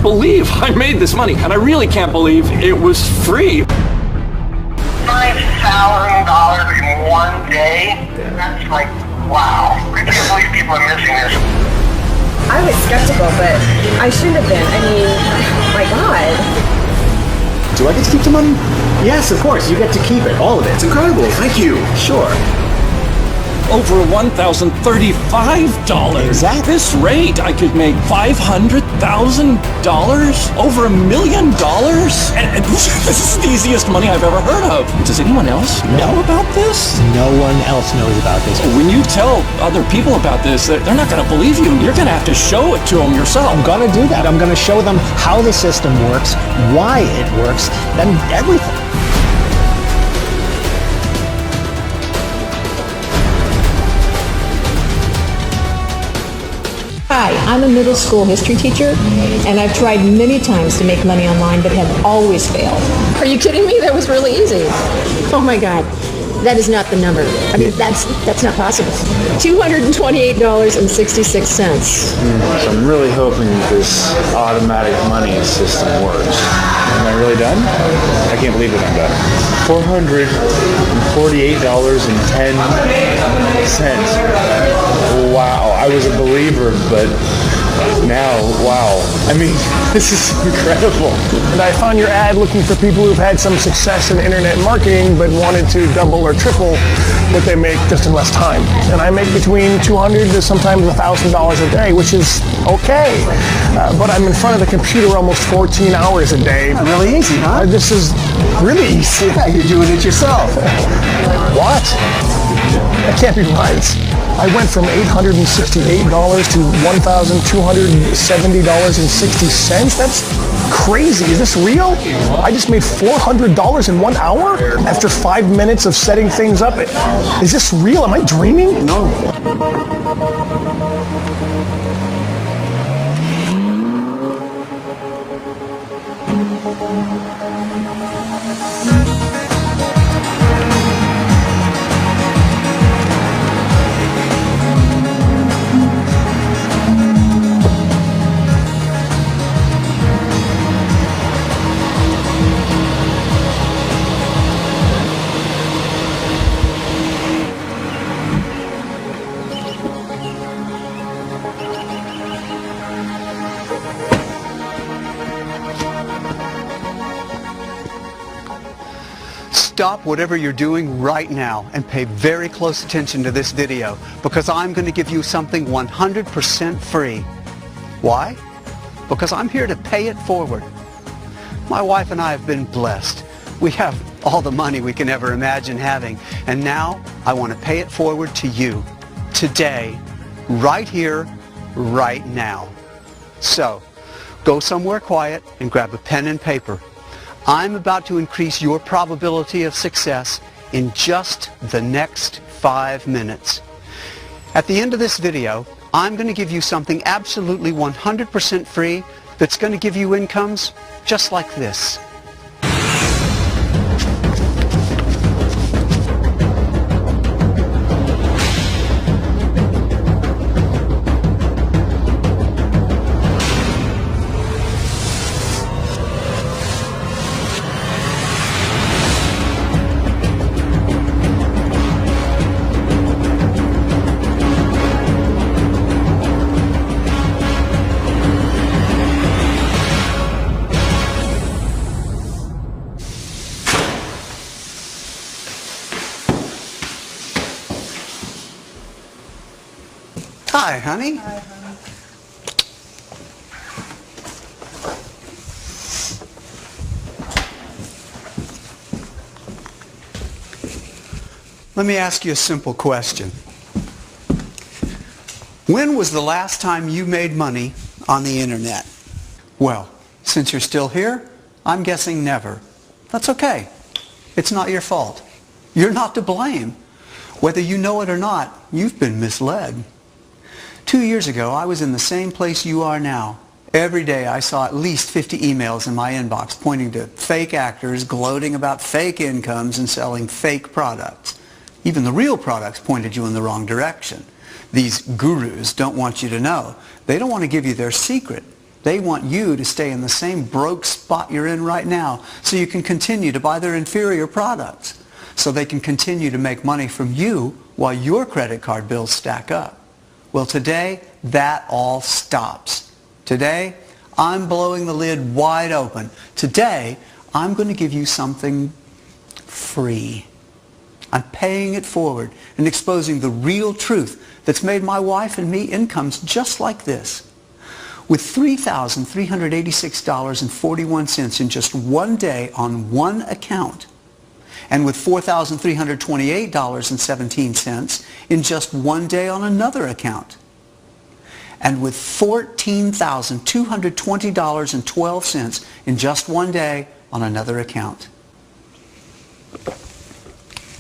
believe I made this money, and I really can't believe it was free. $5,000 in one day? That's like, wow. I can't believe people are missing this. I was skeptical, but I shouldn't have been. I mean, my God. Do I get to keep the money? Yes, of course. You get to keep it. All of it. It's incredible. Thank you. Sure. Over $1,035. Exactly. This rate, I could make $500,000, over $1 million, and this is the easiest money I've ever heard of. Does anyone else know about this? No one else knows about this. When you tell other people about this, they're not going to believe you. You're going to have to show it to them yourself. I'm going to do that. I'm going to show them how the system works, why it works, then everything. Hi, I'm a middle school history teacher, and I've tried many times to make money online, but have always failed. Are you kidding me? That was really easy. Oh my God, that is not the number. I mean, that's not possible. $228.66. So I'm really hoping this automatic money system works. Am I really done? I can't believe that I'm done. $448.10. Wow, I was a believer, but now, wow. I mean, this is incredible. And I found your ad looking for people who've had some success in internet marketing but wanted to double or triple what they make just in less time. And I make between $200 to sometimes $1,000 a day, which is okay. But I'm in front of the computer almost 14 hours a day. Really easy, huh? This is really easy. Yeah, you're doing it yourself. What? That can't be right. I went from $868 to $1,270.60. That's crazy. Is this real? I just made $400 in 1 hour after 5 minutes of setting things up. Is this real? Am I dreaming? No. Stop whatever you're doing right now and pay very close attention to this video, because I'm going to give you something 100% free. Why? Because I'm here to pay it forward. My wife and I have been blessed. We have all the money we can ever imagine having, and now I want to pay it forward to you, today, right here, right now. So, go somewhere quiet and grab a pen and paper. I'm about to increase your probability of success in just the next 5 minutes. At the end of this video, I'm going to give you something absolutely 100% free that's going to give you incomes just like this. Hi, honey. Hi, honey. Let me ask you a simple question. When was the last time you made money on the internet? Well, since you're still here, I'm guessing never. That's okay. It's not your fault. You're not to blame. Whether you know it or not, you've been misled. 2 years ago, I was in the same place you are now. Every day I saw at least 50 emails in my inbox pointing to fake actors gloating about fake incomes and selling fake products. Even the real products pointed you in the wrong direction. These gurus don't want you to know. They don't want to give you their secret. They want you to stay in the same broke spot you're in right now so you can continue to buy their inferior products, so they can continue to make money from you while your credit card bills stack up. Well, today, that all stops. Today, I'm blowing the lid wide open. Today, I'm going to give you something free. I'm paying it forward and exposing the real truth that's made my wife and me incomes just like this. With $3,386.41 in just one day on one account, and with $4,328.17 in just one day on another account, and with $14,220.12 in just one day on another account.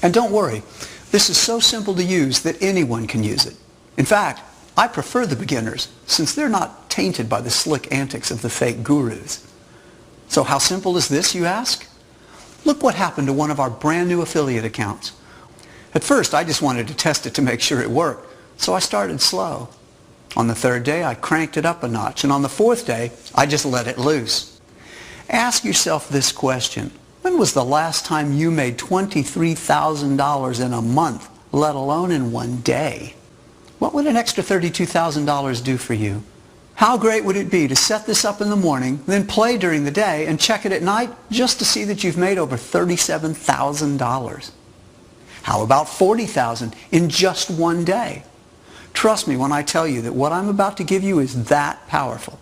And don't worry, this is so simple to use that anyone can use it. In fact, I prefer the beginners since they're not tainted by the slick antics of the fake gurus. So how simple is this, you ask? Look what happened to one of our brand new affiliate accounts. At first, I just wanted to test it to make sure it worked, so I started slow. On the third day, I cranked it up a notch, and on the fourth day, I just let it loose. Ask yourself this question. When was the last time you made $23,000 in a month, let alone in one day? What would an extra $32,000 do for you? How great would it be to set this up in the morning, then play during the day, and check it at night just to see that you've made over $37,000? How about $40,000 in just one day? Trust me when I tell you that what I'm about to give you is that powerful.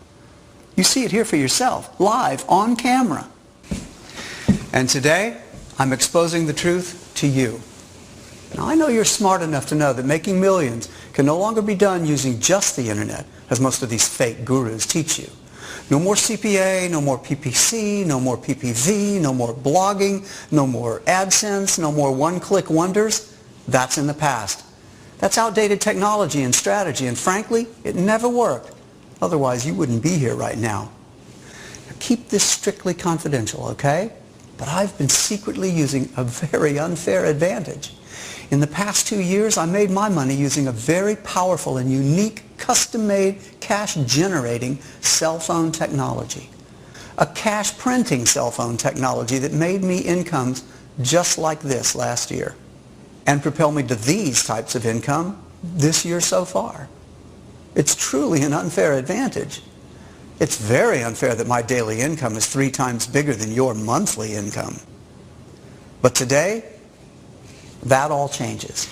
You see it here for yourself, live, on camera. And today, I'm exposing the truth to you. Now, I know you're smart enough to know that making millions can no longer be done using just the internet, as most of these fake gurus teach you. No more CPA, no more PPC, no more PPV, no more blogging, no more AdSense, no more one-click wonders. That's in the past. That's outdated technology and strategy, and frankly, it never worked. Otherwise, you wouldn't be here right now. Now, keep this strictly confidential, okay? But I've been secretly using a very unfair advantage. In the past 2 years, I made my money using a very powerful and unique, custom-made, cash-generating cell phone technology. A cash-printing cell phone technology that made me incomes just like this last year, and propelled me to these types of income this year so far. It's truly an unfair advantage. It's very unfair that my daily income is 3 times bigger than your monthly income. But today, that all changes.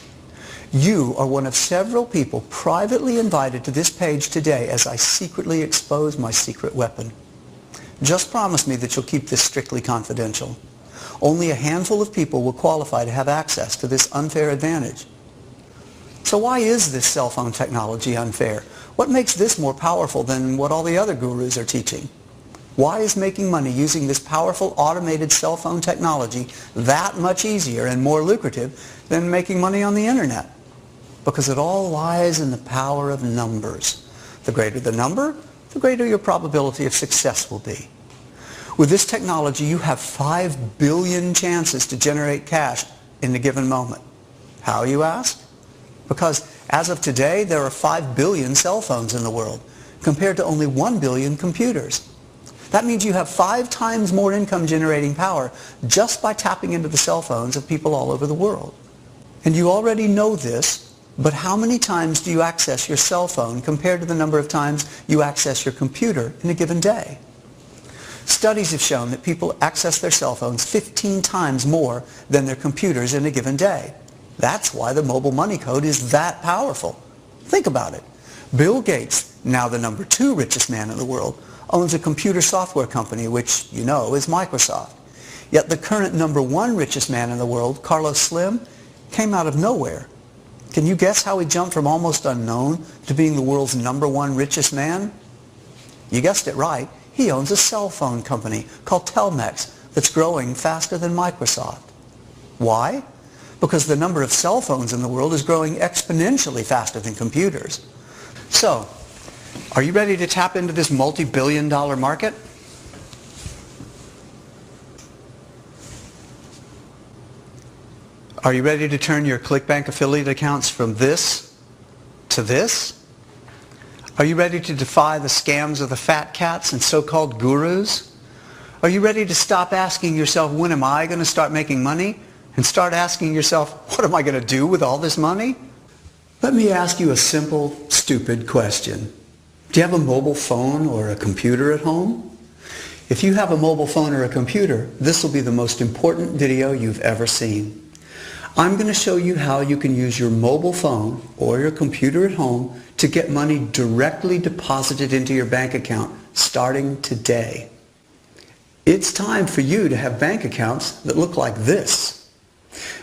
You are one of several people privately invited to this page today as I secretly expose my secret weapon. Just promise me that you'll keep this strictly confidential. Only a handful of people will qualify to have access to this unfair advantage. So why is this cell phone technology unfair? What makes this more powerful than what all the other gurus are teaching? Why is making money using this powerful automated cell phone technology that much easier and more lucrative than making money on the internet? Because it all lies in the power of numbers. The greater the number, the greater your probability of success will be. With this technology, you have 5 billion chances to generate cash in a given moment. How, you ask? Because as of today, there are 5 billion cell phones in the world, compared to only 1 billion computers. That means you have 5 times more income generating power just by tapping into the cell phones of people all over the world. And you already know this, but how many times do you access your cell phone compared to the number of times you access your computer in a given day? Studies have shown that people access their cell phones 15 times more than their computers in a given day. That's why the mobile money code is that powerful. Think about it. Bill Gates, now the number 2 richest man in the world, owns a computer software company, which you know is Microsoft. Yet the current number 1 richest man in the world, Carlos Slim, came out of nowhere. Can you guess how he jumped from almost unknown to being the world's number 1 richest man? You guessed it right. He owns a cell phone company called Telmex that's growing faster than Microsoft. Why? Because the number of cell phones in the world is growing exponentially faster than computers. So, are you ready to tap into this multi-billion-dollar market? Are you ready to turn your ClickBank affiliate accounts from this to this? Are you ready to defy the scams of the fat cats and so-called gurus? Are you ready to stop asking yourself, when am I going to start making money? And start asking yourself, what am I going to do with all this money? Let me ask you a simple, stupid question. Do you have a mobile phone or a computer at home? If you have a mobile phone or a computer, this will be the most important video you've ever seen. I'm going to show you how you can use your mobile phone or your computer at home to get money directly deposited into your bank account starting today. It's time for you to have bank accounts that look like this.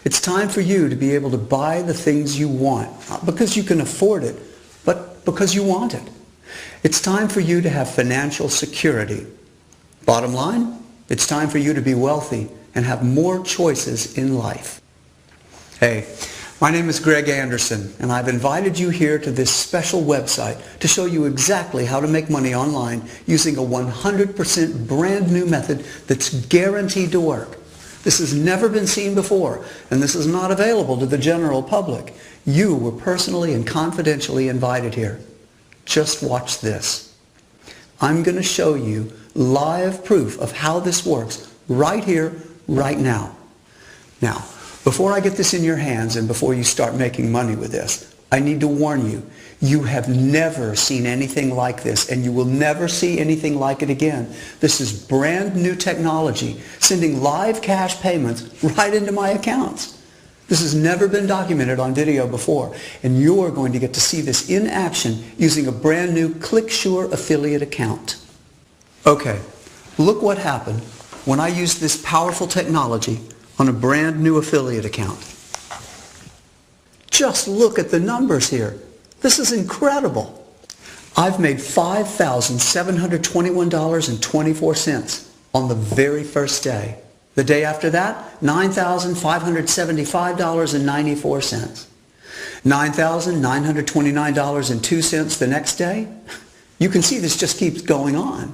It's time for you to be able to buy the things you want, not because you can afford it, but because you want it. It's time for you to have financial security. Bottom line, it's time for you to be wealthy and have more choices in life. Hey, my name is Greg Anderson, and I've invited you here to this special website to show you exactly how to make money online using a 100% brand new method that's guaranteed to work. This has never been seen before, and this is not available to the general public. You were personally and confidentially invited here. Just watch this. I'm going to show you live proof of how this works right here, right now. Now, before I get this in your hands and before you start making money with this, I need to warn you, you have never seen anything like this, and you will never see anything like it again. This is brand new technology, sending live cash payments right into my accounts. This has never been documented on video before, and you're going to get to see this in action using a brand new ClickSure affiliate account. Okay, look what happened when I used this powerful technology on a brand new affiliate account. Just look at the numbers here. This is incredible. I've made $5,721.24 on the very first day. The day after that, $9,575.94. $9,929.02 the next day. You can see this just keeps going on.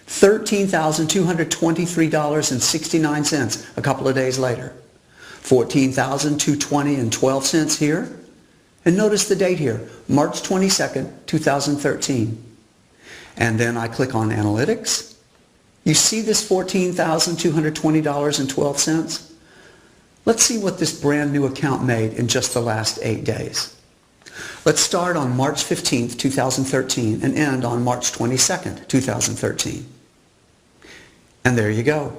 $13,223.69 a couple of days later. $14,220.12 here. And notice the date here, March 22nd, 2013. And then I click on Analytics. You see this $14,220.12? Let's see what this brand new account made in just the last 8 days. Let's start on March 15th, 2013 and end on March 22nd, 2013. And there you go.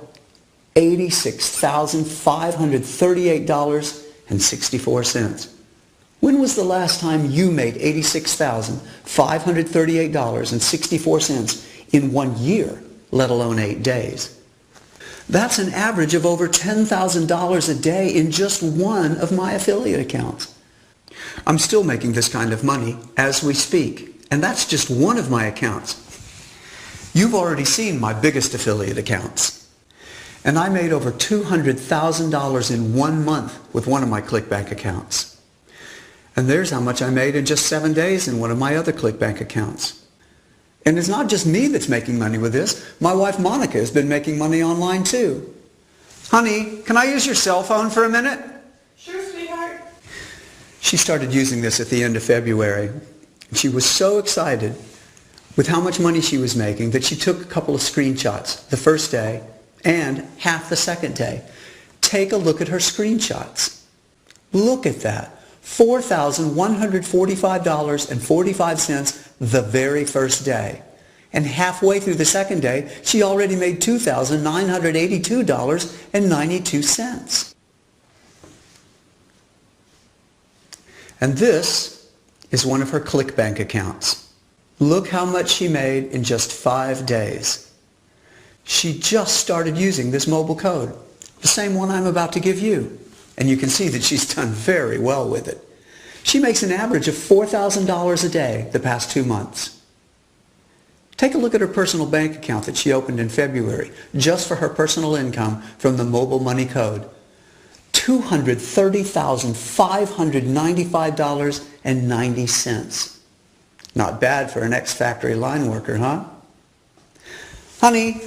$86,538.64. When was the last time you made $86,538.64 in 1 year, let alone 8 days? That's an average of over $10,000 a day in just one of my affiliate accounts. I'm still making this kind of money as we speak, and that's just one of my accounts. You've already seen my biggest affiliate accounts. And I made over $200,000 in 1 month with one of my ClickBank accounts. And there's how much I made in just 7 days in one of my other ClickBank accounts. And it's not just me that's making money with this. My wife Monica has been making money online too. Honey, can I use your cell phone for a minute? Sure, sweetheart. She started using this at the end of February. She was so excited with how much money she was making that she took a couple of screenshots the first day and half the second day. Take a look at her screenshots. Look at that. $4,145.45 the very first day. And halfway through the second day, she already made $2,982.92. And this is one of her ClickBank accounts. Look how much she made in just 5 days. She just started using this mobile code, the same one I'm about to give you. And you can see that she's done very well with it. She makes an average of $4,000 a day the past 2 months. Take a look at her personal bank account that she opened in February, just for her personal income from the mobile money code. $230,595.90. Not bad for an ex-factory line worker, huh? Honey,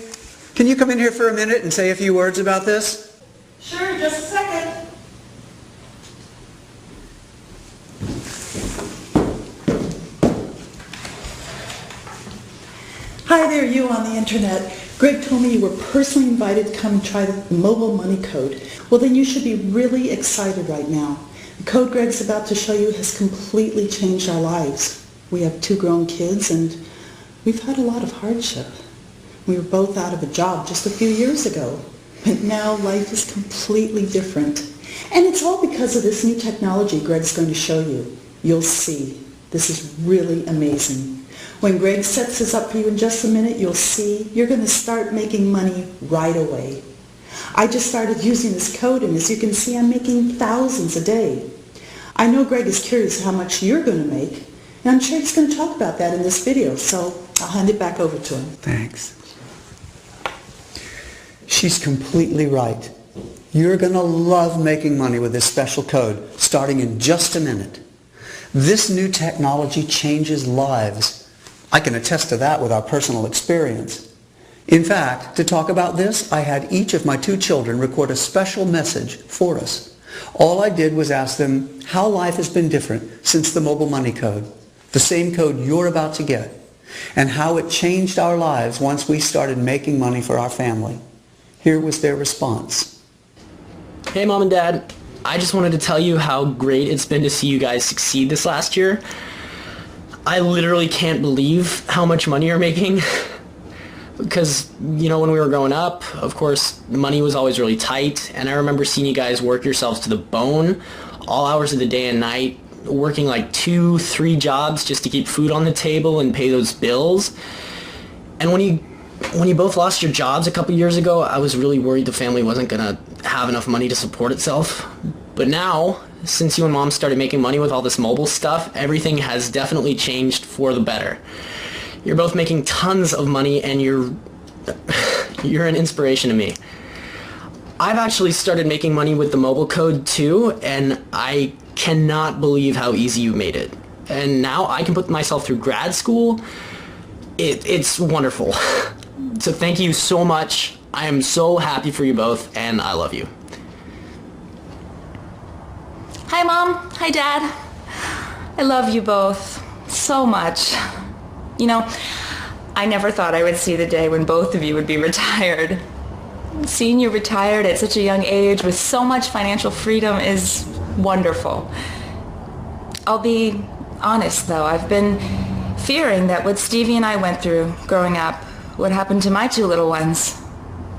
can you come in here for a minute and say a few words about this? Sure, just a second. Hi there, you on the internet. Greg told me you were personally invited to come and try the mobile money code. Well, then you should be really excited right now. The code Greg's about to show you has completely changed our lives. We have 2 grown kids and we've had a lot of hardship. We were both out of a job just a few years ago. But now life is completely different. And it's all because of this new technology Greg's going to show you. You'll see. This is really amazing. When Greg sets this up for you in just a minute, you'll see you're going to start making money right away. I just started using this code, and as you can see, I'm making thousands a day. I know Greg is curious how much you're going to make, and I'm sure he's going to talk about that in this video, so I'll hand it back over to him. Thanks. She's completely right. You're going to love making money with this special code, starting in just a minute. This new technology changes lives. I can attest to that with our personal experience. In fact, to talk about this, I had each of my 2 children record a special message for us. All I did was ask them how life has been different since the mobile money code, the same code you're about to get, and how it changed our lives once we started making money for our family. Here was their response. Hey Mom and Dad, I just wanted to tell you how great it's been to see you guys succeed this last year. I literally can't believe how much money you're making. Because, you know, when we were growing up, of course, money was always really tight, and I remember seeing you guys work yourselves to the bone, all hours of the day and night, working like 2, 3 jobs just to keep food on the table and pay those bills. And when you both lost your jobs a couple years ago, I was really worried the family wasn't going to have enough money to support itself. But now, since you and Mom started making money with all this mobile stuff, everything has definitely changed for the better. You're both making tons of money, and you're an inspiration to me. I've actually started making money with the mobile code too, and I cannot believe how easy you made it. And now I can put myself through grad school. It's wonderful. So thank you so much. I am so happy for you both, and I love you. Hi Mom, hi Dad. I love you both so much. You know, I never thought I would see the day when both of you would be retired. Seeing you retired at such a young age with so much financial freedom is wonderful. I'll be honest though, I've been fearing that what Stevie and I went through growing up would happen to my 2 little ones.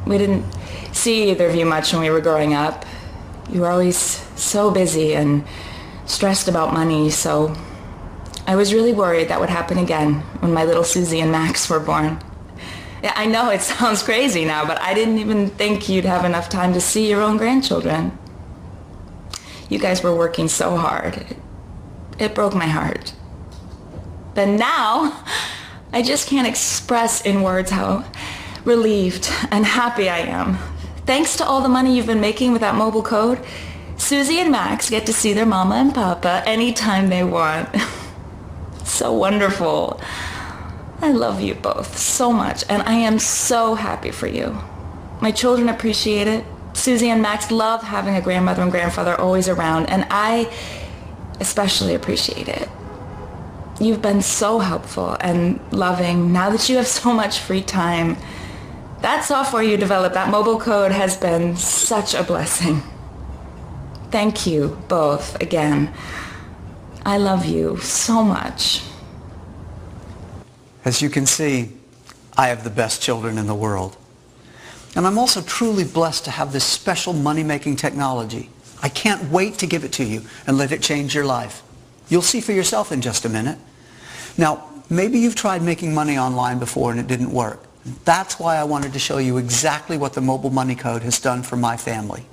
We didn't see either of you much when we were growing up. You were always so busy and stressed about money, so I was really worried that would happen again when my little Susie and Max were born. Yeah, I know it sounds crazy now, but I didn't even think you'd have enough time to see your own grandchildren. You guys were working so hard. It broke my heart. But now, I just can't express in words how relieved and happy I am. Thanks to all the money you've been making with that mobile code, Susie and Max get to see their mama and papa anytime they want. So wonderful. I love you both so much, and I am so happy for you. My children appreciate it. Susie and Max love having a grandmother and grandfather always around, and I especially appreciate it. You've been so helpful and loving now that you have so much free time. That software you developed, that mobile code, has been such a blessing. Thank you both again. I love you so much. As you can see, I have the best children in the world. And I'm also truly blessed to have this special money-making technology. I can't wait to give it to you and let it change your life. You'll see for yourself in just a minute. Now, maybe you've tried making money online before and it didn't work. That's why I wanted to show you exactly what the mobile money code has done for my family.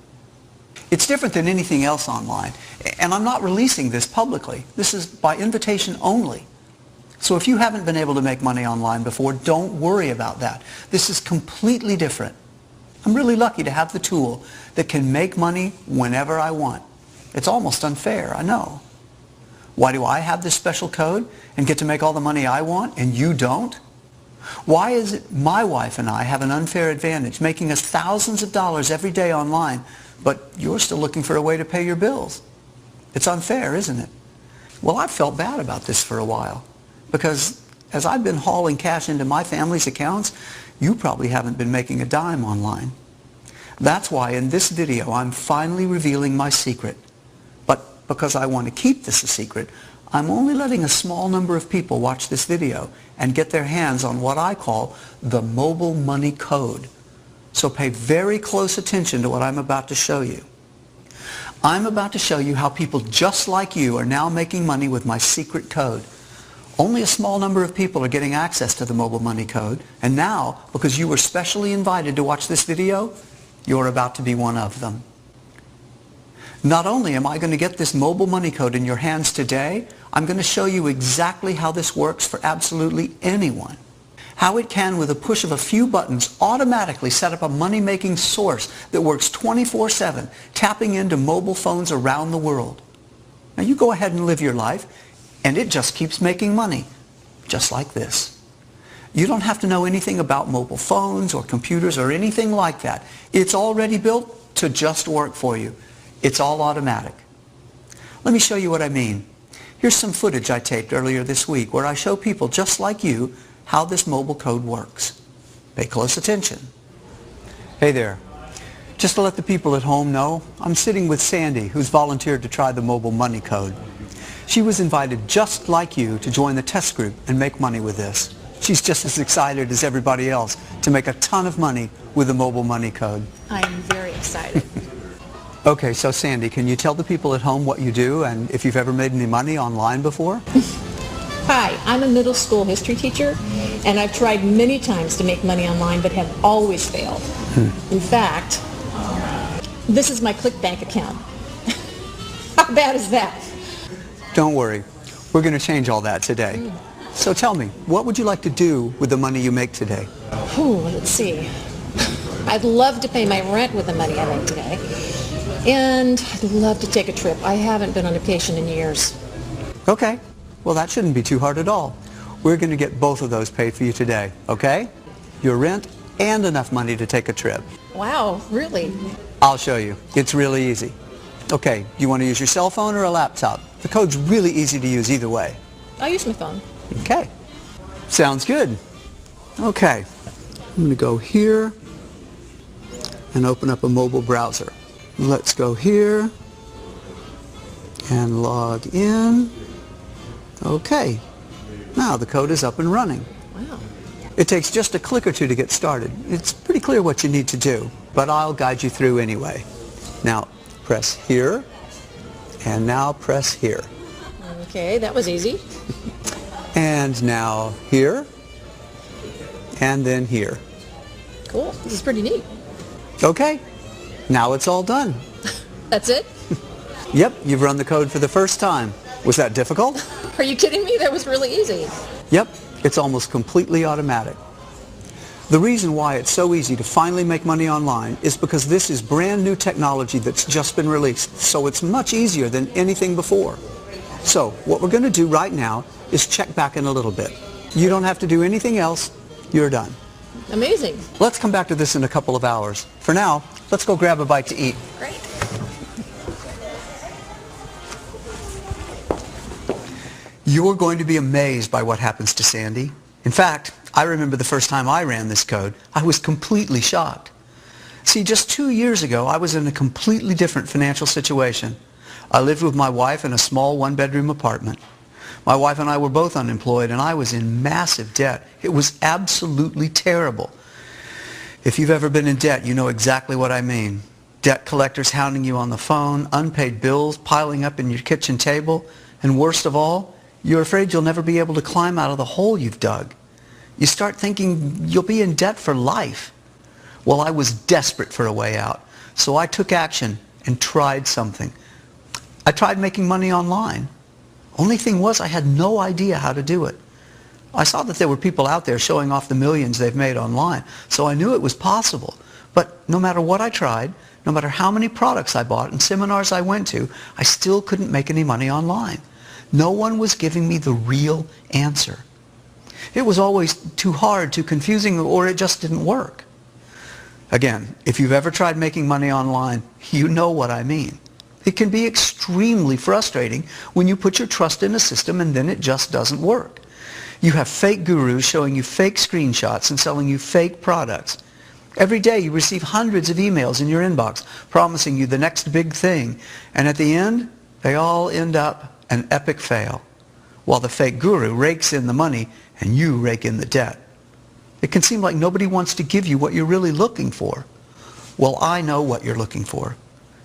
It's different than anything else online, and I'm not releasing this publicly. This is by invitation only. So if you haven't been able to make money online before, don't worry about that. This is completely different. I'm really lucky to have the tool that can make money whenever I want. It's almost unfair, I know. Why do I have this special code and get to make all the money I want and you don't? Why is it my wife and I have an unfair advantage, making us thousands of dollars every day online, but you're still looking for a way to pay your bills? It's unfair, isn't it? Well, I've felt bad about this for a while, because as I've been hauling cash into my family's accounts, you probably haven't been making a dime online. That's why in this video I'm finally revealing my secret. But because I want to keep this a secret, I'm only letting a small number of people watch this video and get their hands on what I call the mobile money code. So pay very close attention to what I'm about to show you. I'm about to show you how people just like you are now making money with my secret code. Only a small number of people are getting access to the mobile money code, and now, because you were specially invited to watch this video, you're about to be one of them. Not only am I going to get this mobile money code in your hands today, I'm going to show you exactly how this works for absolutely anyone. How it can, with a push of a few buttons, automatically set up a money-making source that works 24/7, tapping into mobile phones around the world. Now you go ahead and live your life, and it just keeps making money, just like this. You don't have to know anything about mobile phones or computers or anything like that. It's already built to just work for you. It's all automatic. Let me show you what I mean. Here's some footage I taped earlier this week where I show people just like you how this mobile code works. Pay close attention. Hey there. Just to let the people at home know, I'm sitting with Sandy, who's volunteered to try the mobile money code. She was invited just like you to join the test group and make money with this. She's just as excited as everybody else to make a ton of money with the mobile money code. I'm very excited. Okay, so Sandy, can you tell the people at home what you do and if you've ever made any money online before? Hi, I'm a middle school history teacher, and I've tried many times to make money online, but have always failed. In fact, this is my ClickBank account. How bad is that? Don't worry. We're going to change all that today. So tell me, what would you like to do with the money you make today? Let's see. I'd love to pay my rent with the money I make today. And I'd love to take a trip. I haven't been on vacation in years. Okay. Well, that shouldn't be too hard at all. We're going to get both of those paid for you today, okay? Your rent and enough money to take a trip. Wow, really? I'll show you. It's really easy. Okay, you want to use your cell phone or a laptop? The code's really easy to use either way. I'll use my phone. Okay. Sounds good. Okay. I'm going to go here and open up a mobile browser. Let's go here and log in. Okay. Now the code is up and running. Wow. It takes just a click or two to get started. It's pretty clear what you need to do, but I'll guide you through anyway. Now, press here, and now press here. Okay, that was easy. And now here, and then here. Cool. This is pretty neat. Okay. Now it's all done. That's it? Yep, you've run the code for the first time. Was that difficult? Are you kidding me? That was really easy. Yep, it's almost completely automatic. The reason why it's so easy to finally make money online is because this is brand new technology that's just been released, so it's much easier than anything before. So what we're going to do right now is check back in a little bit. You don't have to do anything else. You're done. Amazing. Let's come back to this in a couple of hours. For now, let's go grab a bite to eat. Great. You're going to be amazed by what happens to Sandy. In fact, I remember the first time I ran this code. I was completely shocked. See, just 2 years ago, I was in a completely different financial situation. I lived with my wife in a small one-bedroom apartment. My wife and I were both unemployed, and I was in massive debt. It was absolutely terrible. If you've ever been in debt, you know exactly what I mean. Debt collectors hounding you on the phone, unpaid bills piling up in your kitchen table, and worst of all, you're afraid you'll never be able to climb out of the hole you've dug. You start thinking you'll be in debt for life. Well, I was desperate for a way out, so I took action and tried something. I tried making money online. Only thing was, I had no idea how to do it. I saw that there were people out there showing off the millions they've made online, so I knew it was possible. But no matter what I tried, no matter how many products I bought and seminars I went to, I still couldn't make any money online. No one was giving me the real answer. It was always too hard, too confusing, or it just didn't work. Again, if you've ever tried making money online, you know what I mean. It can be extremely frustrating when you put your trust in a system and then it just doesn't work. You have fake gurus showing you fake screenshots and selling you fake products. Every day you receive hundreds of emails in your inbox promising you the next big thing. And at the end, they all end up an epic fail, while the fake guru rakes in the money and you rake in the debt. It can seem like nobody wants to give you what you're really looking for. Well, I know what you're looking for.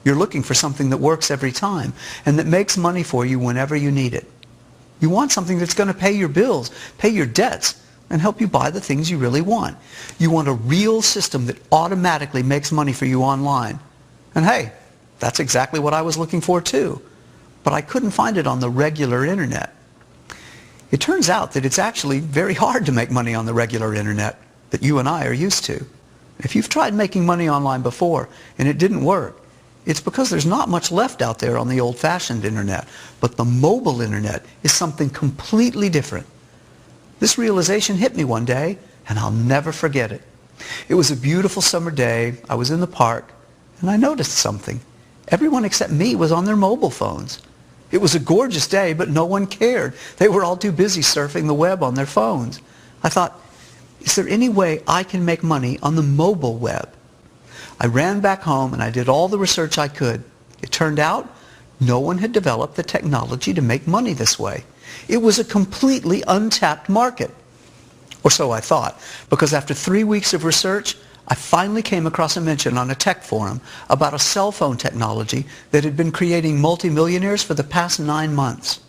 You're looking for something that works every time and that makes money for you whenever you need it. You want something that's going to pay your bills, pay your debts, and help you buy the things you really want. You want a real system that automatically makes money for you online. And hey, that's exactly what I was looking for too. But I couldn't find it on the regular internet. It turns out that it's actually very hard to make money on the regular internet that you and I are used to. If you've tried making money online before and it didn't work, it's because there's not much left out there on the old-fashioned internet. But the mobile internet is something completely different. This realization hit me one day, and I'll never forget it. It was a beautiful summer day. I was in the park, and I noticed something. Everyone except me was on their mobile phones. It was a gorgeous day, but no one cared. They were all too busy surfing the web on their phones. I thought, is there any way I can make money on the mobile web? I ran back home and I did all the research I could. It turned out no one had developed the technology to make money this way. It was a completely untapped market. Or so I thought, because after 3 weeks of research, I finally came across a mention on a tech forum about a cell phone technology that had been creating multimillionaires for the past 9 months.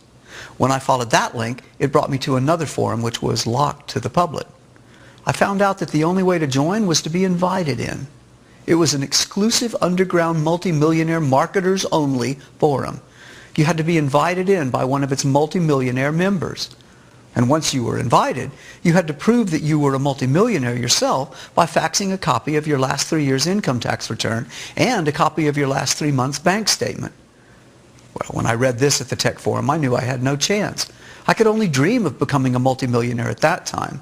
When I followed that link, it brought me to another forum which was locked to the public. I found out that the only way to join was to be invited in. It was an exclusive underground multimillionaire marketers only forum. You had to be invited in by one of its multimillionaire members. And once you were invited, you had to prove that you were a multimillionaire yourself by faxing a copy of your last 3 years' income tax return and a copy of your last 3 months' bank statement. Well, when I read this at the tech forum, I knew I had no chance. I could only dream of becoming a multimillionaire at that time.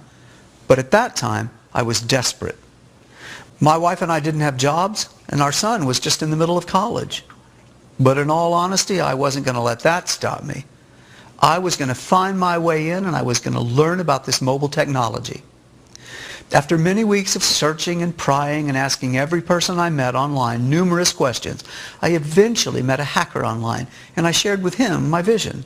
But at that time, I was desperate. My wife and I didn't have jobs, and our son was just in the middle of college. But in all honesty, I wasn't going to let that stop me. I was going to find my way in, and I was going to learn about this mobile technology. After many weeks of searching and prying and asking every person I met online numerous questions, I eventually met a hacker online, and I shared with him my vision.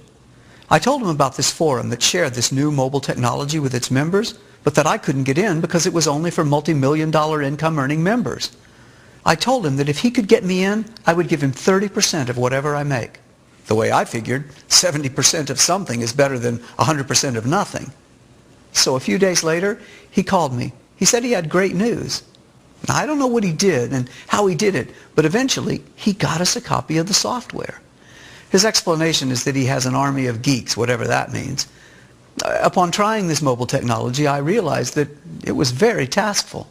I told him about this forum that shared this new mobile technology with its members, but that I couldn't get in because it was only for multi-million-dollar income-earning members. I told him that if he could get me in, I would give him 30% of whatever I make. The way I figured, 70% of something is better than 100% of nothing. So a few days later, he called me. He said he had great news. Now, I don't know what he did and how he did it, but eventually he got us a copy of the software. His explanation is that he has an army of geeks, whatever that means. Upon trying this mobile technology, I realized that it was very taskful.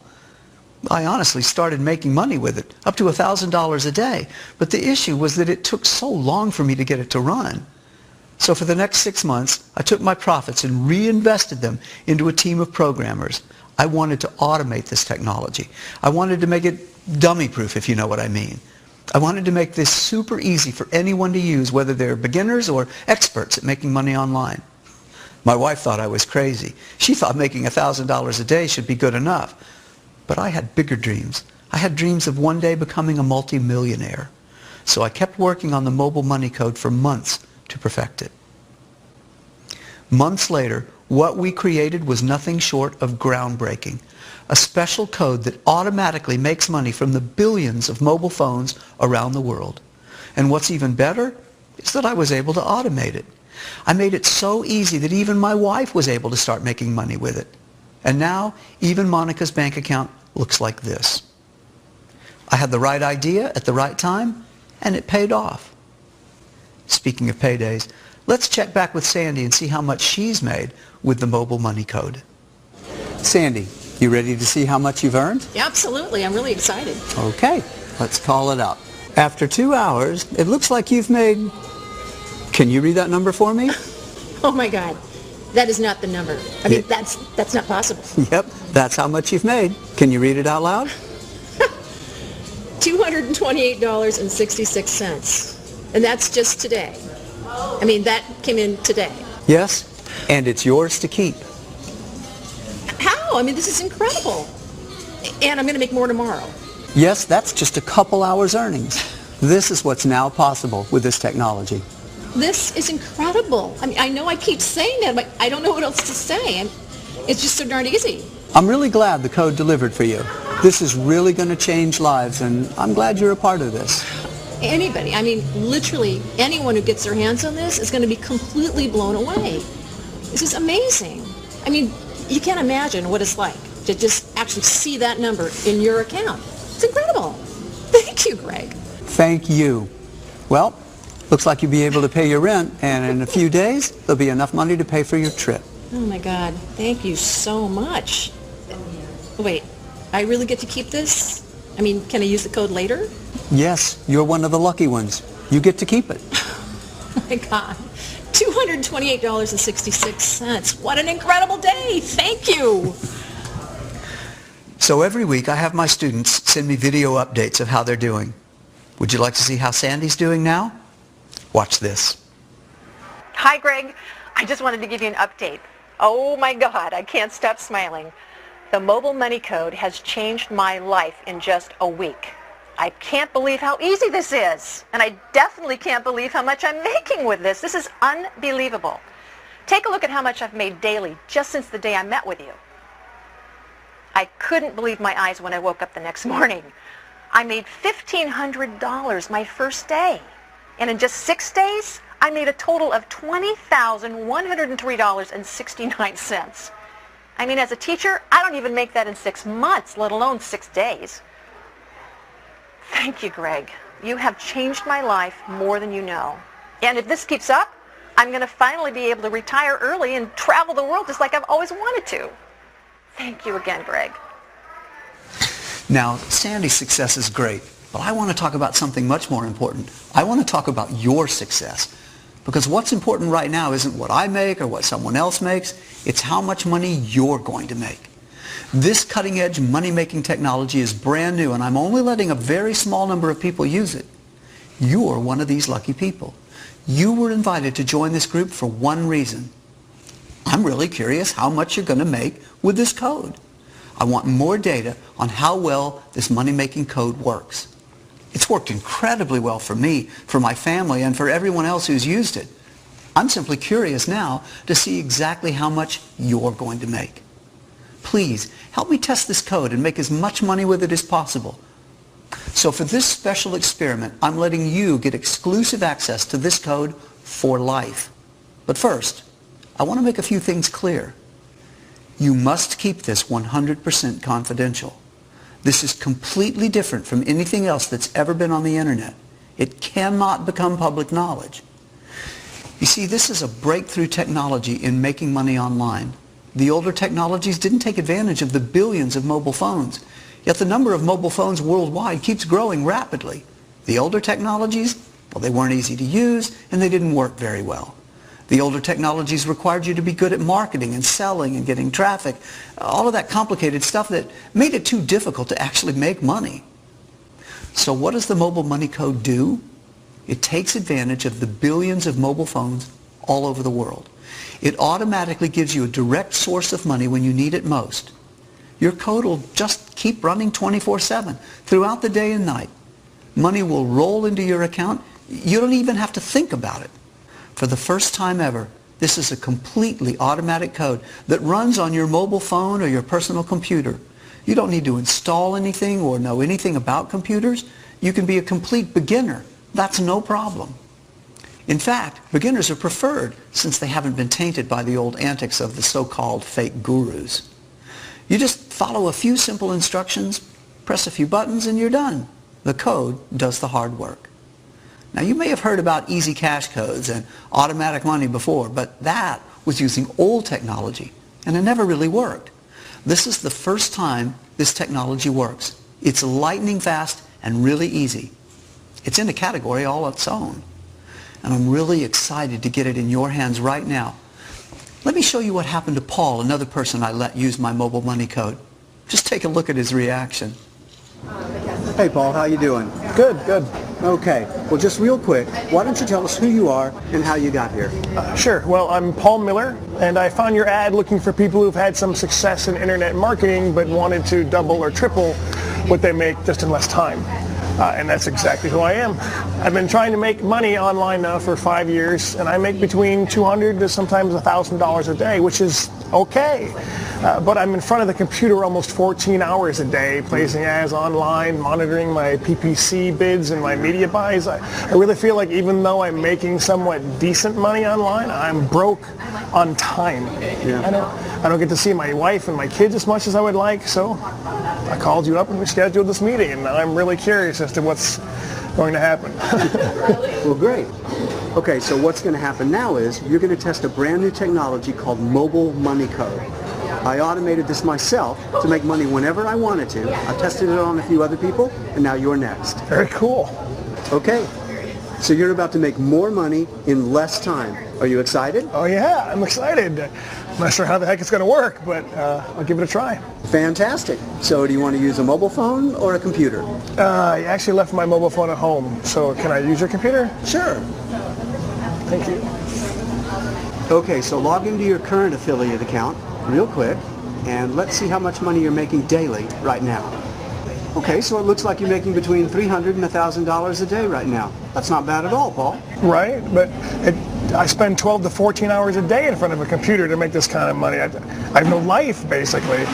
I honestly started making money with it, up to $1,000 a day. But the issue was that it took so long for me to get it to run. So for the next 6 months, I took my profits and reinvested them into a team of programmers. I wanted to automate this technology. I wanted to make it dummy-proof, if you know what I mean. I wanted to make this super easy for anyone to use, whether they're beginners or experts at making money online. My wife thought I was crazy. She thought making $1,000 a day should be good enough. But I had bigger dreams. I had dreams of one day becoming a multi-millionaire. So I kept working on the mobile money code for months to perfect it. Months later, what we created was nothing short of groundbreaking. A special code that automatically makes money from the billions of mobile phones around the world. And what's even better is that I was able to automate it. I made it so easy that even my wife was able to start making money with it. And now, even Monica's bank account looks like this. I had the right idea at the right time, and it paid off. Speaking of paydays, let's check back with Sandy and see how much she's made with the mobile money code. Sandy, you ready to see how much you've earned? Absolutely. I'm really excited. Okay, let's call it up. After 2 hours, it looks like you've made... Can you read that number for me? Oh my God. That is not the number. I mean, that's not possible. Yep, that's how much you've made. Can you read it out loud? $228.66. And that's just today. I mean, that came in today. Yes, and it's yours to keep. I mean, this is incredible. And I'm going to make more tomorrow. Yes, that's just a couple hours earnings. This is what's now possible with this technology. This is incredible. I mean, I know I keep saying that, but I don't know what else to say. It's just so darn easy. I'm really glad the code delivered for you. This is really going to change lives, and I'm glad you're a part of this. Anybody, I mean, literally anyone who gets their hands on this is going to be completely blown away. This is amazing. I mean, you can't imagine what it's like to just actually see that number in your account. It's incredible. Thank you, Greg. Thank you. Well, looks like you'll be able to pay your rent, and in a few days, there'll be enough money to pay for your trip. Oh my God, thank you so much. Wait, I really get to keep this? I mean, can I use the code later? Yes, you're one of the lucky ones. You get to keep it. Oh my God, $228.66. What an incredible day. Thank you. So every week I have my students send me video updates of how they're doing. Would you like to see how Sandy's doing now? Watch this. Hi, Greg. I just wanted to give you an update. Oh my God, I can't stop smiling. The mobile money code has changed my life in just a week. I can't believe how easy this is. And I definitely can't believe how much I'm making with this. This is unbelievable. Take a look at how much I've made daily just since the day I met with you. I couldn't believe my eyes when I woke up the next morning. I made $1,500 my first day. And in just 6 days, I made a total of $20,103.69. I mean, as a teacher, I don't even make that in 6 months, let alone 6 days. Thank you, Greg. You have changed my life more than you know. And if this keeps up, I'm going to finally be able to retire early and travel the world just like I've always wanted to. Thank you again, Greg. Now, Sandy's success is great, but I want to talk about something much more important. I want to talk about your success. Because what's important right now isn't what I make or what someone else makes. It's how much money you're going to make. This cutting-edge money-making technology is brand new, and I'm only letting a very small number of people use it. You're one of these lucky people. You were invited to join this group for one reason. I'm really curious how much you're going to make with this code. I want more data on how well this money-making code works. It's worked incredibly well for me, for my family, and for everyone else who's used it. I'm simply curious now to see exactly how much you're going to make. Please, help me test this code and make as much money with it as possible. So for this special experiment, I'm letting you get exclusive access to this code for life. But first, I want to make a few things clear. You must keep this 100% confidential. This is completely different from anything else that's ever been on the internet. It cannot become public knowledge. You see, this is a breakthrough technology in making money online. The older technologies didn't take advantage of the billions of mobile phones, yet the number of mobile phones worldwide keeps growing rapidly. The older technologies, well, they weren't easy to use and they didn't work very well. The older technologies required you to be good at marketing and selling and getting traffic, all of that complicated stuff that made it too difficult to actually make money. So what does the mobile money code do? It takes advantage of the billions of mobile phones all over the world. It automatically gives you a direct source of money when you need it most. Your code will just keep running 24/7 throughout the day and night. Money will roll into your account. You don't even have to think about it. For the first time ever, this is a completely automatic code that runs on your mobile phone or your personal computer. You don't need to install anything or know anything about computers. You can be a complete beginner. That's no problem. In fact, beginners are preferred since they haven't been tainted by the old antics of the so-called fake gurus. You just follow a few simple instructions, press a few buttons, and you're done. The code does the hard work. Now, you may have heard about easy cash codes and automatic money before, but that was using old technology, and it never really worked. This is the first time this technology works. It's lightning fast and really easy. It's in a category all its own. And I'm really excited to get it in your hands right now. Let me show you what happened to Paul, another person I let use my mobile money code. Just take a look at his reaction. Hey, Paul, how you doing? Good, good. Okay, well just real quick, why don't you tell us who you are and how you got here? Sure. Well, I'm Paul Miller, and I found your ad looking for people who've had some success in internet marketing but wanted to double or triple what they make just in less time. And that's exactly who I am. I've been trying to make money online now for 5 years, and I make between $200 to sometimes $1,000 a day, which is okay. But I'm in front of the computer almost 14 hours a day, placing ads online, monitoring my PPC bids and my media buys. I really feel like even though I'm making somewhat decent money online, I'm broke on time. Yeah. I don't get to see my wife and my kids as much as I would like, so I called you up and we scheduled this meeting, and I'm really curious as to what's going to happen. Well, great. Okay, so what's going to happen now is you're going to test a brand new technology called mobile money code. I automated this myself to make money whenever I wanted to. I tested it on a few other people, and now you're next. Very cool. Okay, so you're about to make more money in less time. Are you excited? Oh yeah, I'm excited. I'm not sure how the heck it's going to work, but I'll give it a try. Fantastic. So do you want to use a mobile phone or a computer? I actually left my mobile phone at home, so can I use your computer? Sure. Thank you. Okay, so log into your current affiliate account real quick, and let's see how much money you're making daily right now. Okay, so it looks like you're making between $300 and $1,000 a day right now. That's not bad at all, Paul. Right, but I spend 12 to 14 hours a day in front of a computer to make this kind of money. I have no life, basically.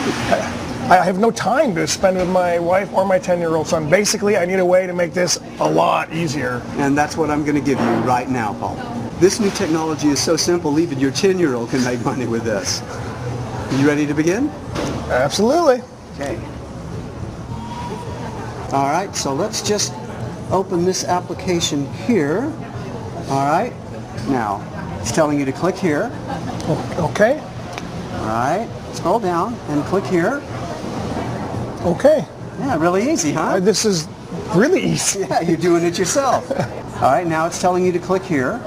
I have no time to spend with my wife or my 10-year-old son. Basically, I need a way to make this a lot easier. And that's what I'm going to give you right now, Paul. This new technology is so simple, even your 10-year-old can make money with this. You ready to begin? Absolutely. Okay. All right, so let's just open this application here. All right. Now, it's telling you to click here. Okay. All right. Scroll down and click here. Okay. Yeah, really easy, huh? This is really easy. Yeah, you're doing it yourself. All right, now it's telling you to click here.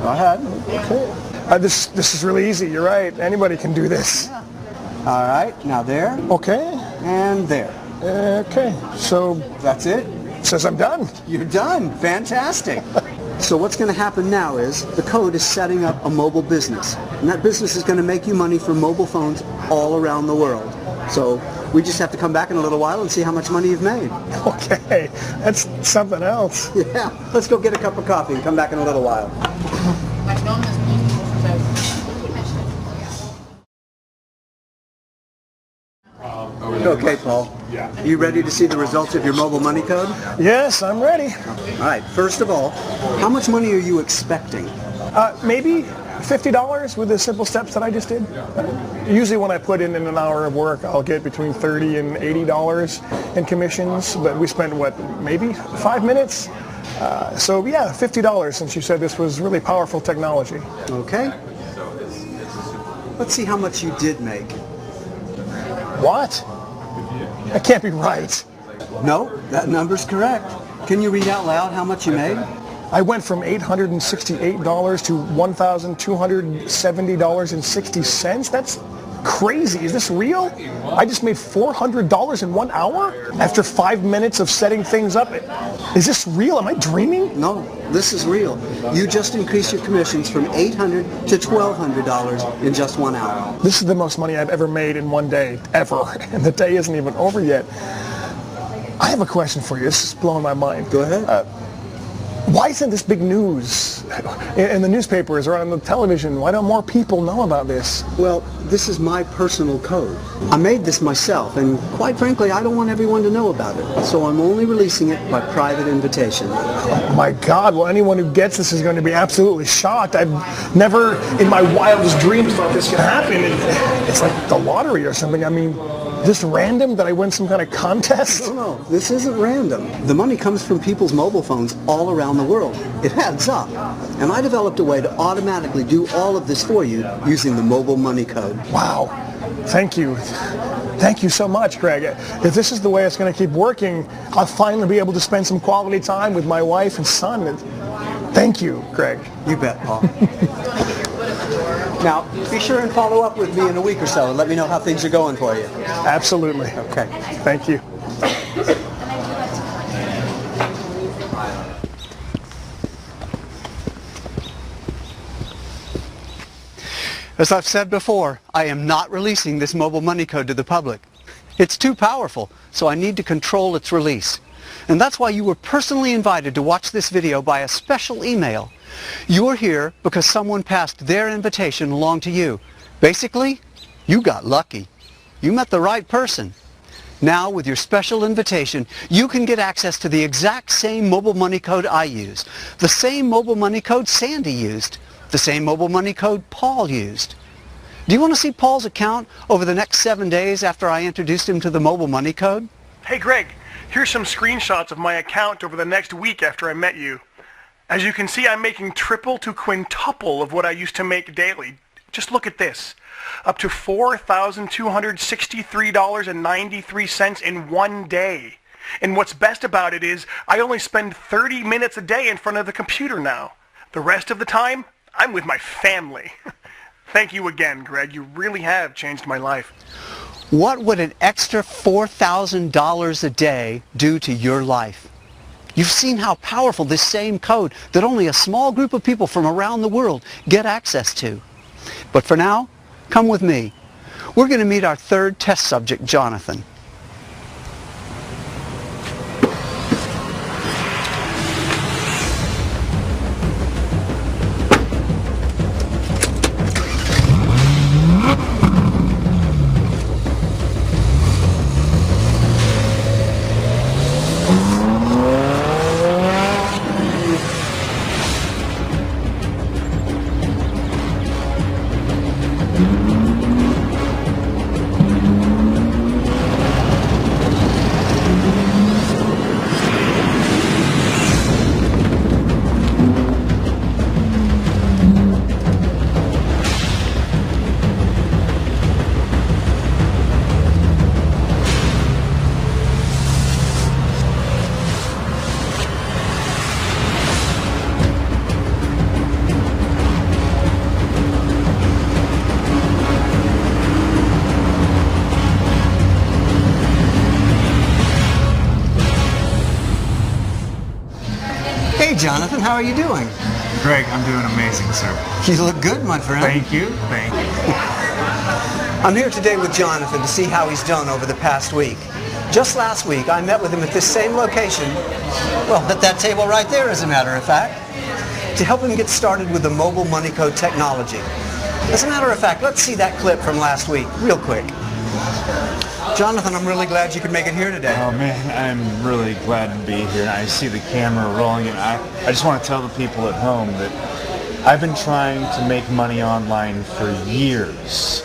Go ahead. Okay. This is really easy. You're right. Anybody can do this. Yeah. All right. Now there. Okay. And there. Okay. So that's it. Says I'm done. You're done. Fantastic. So what's going to happen now is the code is setting up a mobile business, and that business is going to make you money from mobile phones all around the world. So we just have to come back in a little while and see how much money you've made. Okay. That's something else. Yeah. Let's go get a cup of coffee and come back in a little while. Okay, Paul. You ready to see the results of your mobile money code? Yes, I'm ready. All right. First of all, how much money are you expecting? Maybe $50 with the simple steps that I just did. Usually when I put in an hour of work, I'll get between $30 and $80 in commissions, but we spent, maybe 5 minutes? So yeah, $50 since you said this was really powerful technology. Okay. Let's see how much you did make. What? That can't be right. No, that number's correct. Can you read out loud how much you made? I went from $868 to $1,270.60. That's crazy. Is this real? I just made $400 in 1 hour after 5 minutes of setting things up. Is this real? Am I dreaming? No, this is real. You just increased your commissions from $800 to $1,200 in just 1 hour. This is the most money I've ever made in one day, ever. And the day isn't even over yet. I have a question for you. This is blowing my mind. Go ahead. Why isn't this big news in the newspapers or on the television? Why don't more people know about this? Well, this is my personal code. I made this myself, and quite frankly, I don't want everyone to know about it. So I'm only releasing it by private invitation. Oh my God, well, anyone who gets this is going to be absolutely shocked. I've never in my wildest dreams thought this could happen. It's like the lottery or something. I mean, is this random that I win some kind of contest? No, this isn't random. The money comes from people's mobile phones all around the world. It adds up. And I developed a way to automatically do all of this for you using the mobile money code. Wow. Thank you. Thank you so much, Greg. If this is the way it's going to keep working, I'll finally be able to spend some quality time with my wife and son. Thank you, Greg. You bet, Paul. Now, be sure and follow up with me in a week or so and let me know how things are going for you. Absolutely. Okay. Thank you. As I've said before, I am not releasing this mobile money code to the public. It's too powerful, so I need to control its release. And that's why you were personally invited to watch this video by a special email. You're here because someone passed their invitation along to you. Basically, you got lucky. You met the right person. Now, with your special invitation, you can get access to the exact same mobile money code I used, the same mobile money code Sandy used, the same mobile money code Paul used. Do you want to see Paul's account over the next 7 days after I introduced him to the mobile money code? Hey Greg, here's some screenshots of my account over the next week after I met you. As you can see, I'm making triple to quintuple of what I used to make daily. Just look at this. Up to $4,263.93 in one day. And what's best about it is I only spend 30 minutes a day in front of the computer now. The rest of the time, I'm with my family. Thank you again, Greg. You really have changed my life. What would an extra $4,000 a day do to your life? You've seen how powerful this same code that only a small group of people from around the world get access to. But for now, come with me. We're going to meet our third test subject, Jonathan. Hey Jonathan, how are you doing? Greg, I'm doing amazing, sir. You look good, my friend. Thank you. Thank you. I'm here today with Jonathan to see how he's done over the past week. Just last week, I met with him at this same location, well, at that table right there, as a matter of fact, to help him get started with the mobile money code technology. As a matter of fact, let's see that clip from last week, real quick. Jonathan, I'm really glad you could make it here today. Oh man, I'm really glad to be here. I see the camera rolling, and I just want to tell the people at home that I've been trying to make money online for years,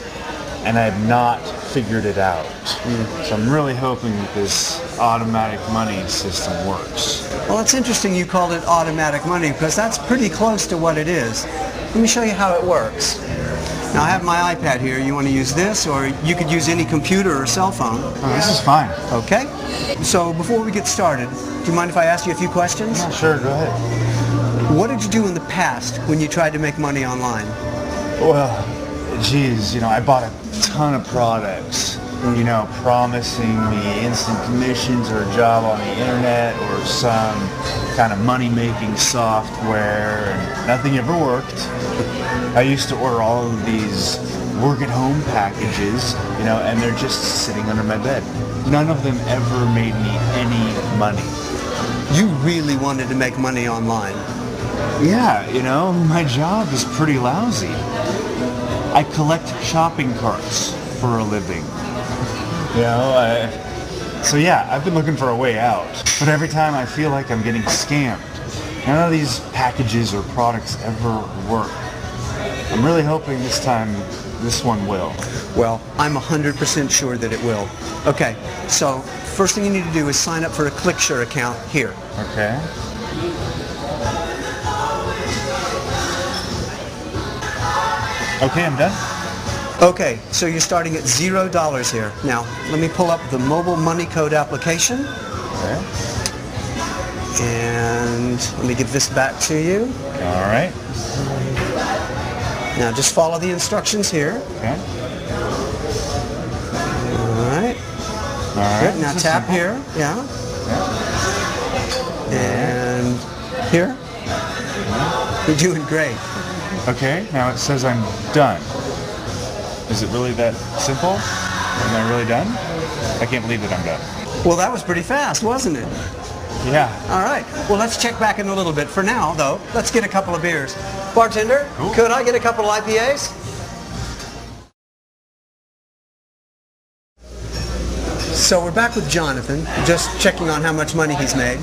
and I have not figured it out. So I'm really hoping that this automatic money system works. Well, it's interesting you called it automatic money, because that's pretty close to what it is. Let me show you how it works. Now, I have my iPad here. You want to use this, or you could use any computer or cell phone. Oh, this is fine. Okay. So before we get started, do you mind if I ask you a few questions? Yeah, sure, go ahead. What did you do in the past when you tried to make money online? Well, geez, I bought a ton of products, promising me instant commissions or a job on the internet or some kind of money-making software, and nothing ever worked. I used to order all of these work-at-home packages, and they're just sitting under my bed. None of them ever made me any money. You really wanted to make money online? Yeah, my job is pretty lousy. I collect shopping carts for a living. So yeah, I've been looking for a way out. But every time I feel like I'm getting scammed. None of these packages or products ever work. I'm really hoping this time this one will. Well, I'm 100% sure that it will. Okay, so first thing you need to do is sign up for a ClickSure account here. Okay. Okay, I'm done. Okay, so you're starting at $0 here. Now, let me pull up the mobile money code application. Okay. And let me give this back to you. All right. Now just follow the instructions here. Okay. All right. Good. Now tap here. Yeah. And here. You're doing great. Okay, now it says I'm done. Is it really that simple? Am I really done? I can't believe that I'm done. Well, that was pretty fast, wasn't it? Yeah. All right. Well, let's check back in a little bit. For now, though, let's get a couple of beers. Bartender, could I get a couple of IPAs? So we're back with Jonathan, just checking on how much money he's made.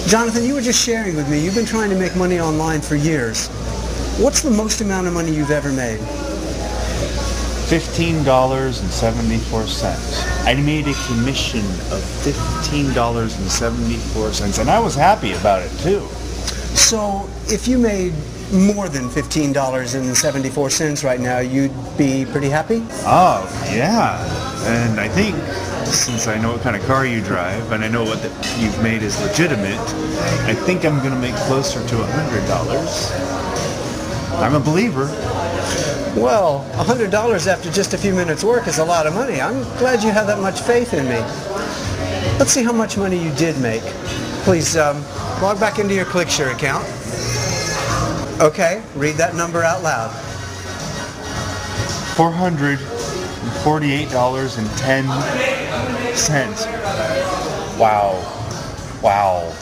Jonathan, you were just sharing with me, you've been trying to make money online for years. What's the most amount of money you've ever made? $15.74. I made a commission of $15.74, and I was happy about it too. So if you made more than $15.74 right now, you'd be pretty happy? Oh, yeah. And I think, since I know what kind of car you drive, and I know what you've made is legitimate, I think I'm going to make closer to $100. I'm a believer. Well, $100 after just a few minutes work is a lot of money. I'm glad you have that much faith in me. Let's see how much money you did make. Please log back into your ClickShare account. Okay, read that number out loud. $448.10. Wow. Wow.